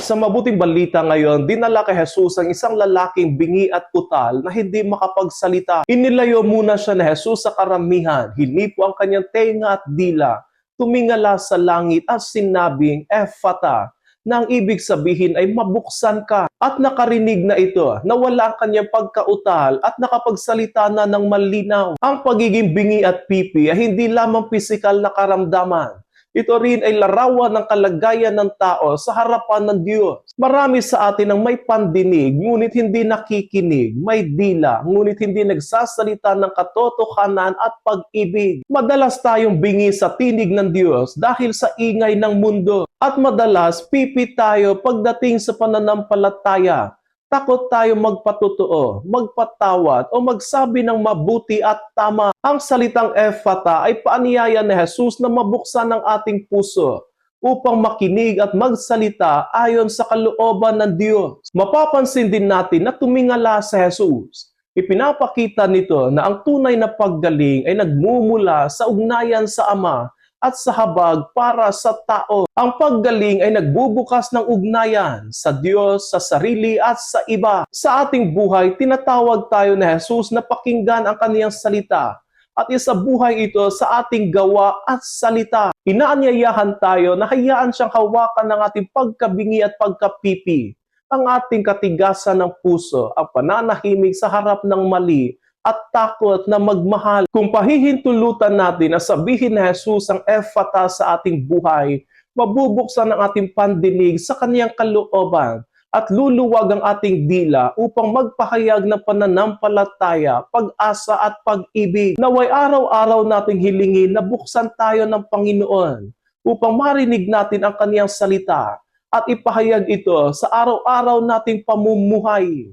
Sa mabuting balita ngayon, dinala kay Jesus ang isang lalaking bingi at utal na hindi makapagsalita. Inilayo muna siya ni Jesus sa karamihan, hinipo ang kanyang tenga at dila, tumingala sa langit at sinabing, Ephata, na ang ibig sabihin ay mabuksan ka. At nakarinig na ito, nawala ang kanyang pagkautal at nakapagsalita na ng malinaw. Ang pagiging bingi at pipi ay hindi lamang pisikal na karamdaman. Ito rin ay larawan ng kalagayan ng tao sa harapan ng Diyos. Marami sa atin ang may pandinig, ngunit hindi nakikinig, may dila, ngunit hindi nagsasalita ng katotohanan at pag-ibig. Madalas tayong bingi sa tinig ng Diyos dahil sa ingay ng mundo. At madalas pipi tayo pagdating sa pananampalataya. Takot tayo magpatotoo, magpatawad o magsabi ng mabuti at tama. Ang salitang Ephata ay paanyaya ni Jesus na mabuksan ang ating puso upang makinig at magsalita ayon sa kalooban ng Diyos. Mapapansin din natin na tumingala sa Jesus. Ipinapakita nito na ang tunay na paggaling ay nagmumula sa ugnayan sa Ama at sa habag para sa tao. Ang paggaling ay nagbubukas ng ugnayan sa Diyos, sa sarili at sa iba. Sa ating buhay, tinatawag tayo ni Jesus na pakinggan ang kaniyang salita at isabuhay ito sa ating gawa at salita. Inaanyayahan tayo na hayaan siyang hawakan ng ating pagkabingi at pagkapipi, ang ating katigasan ng puso, ang pananahimik sa harap ng mali, at takot na magmahal. Kung pahihintulutan natin na sabihin ni Jesus ang Ephata sa ating buhay, mabubuksan ang ating pandinig sa kaniyang kalooban at luluwag ang ating dila upang magpahayag ng pananampalataya, pag-asa at pag-ibig. Naway araw-araw nating hilingin na buksan tayo ng Panginoon upang marinig natin ang kaniyang salita at ipahayag ito sa araw-araw nating pamumuhay.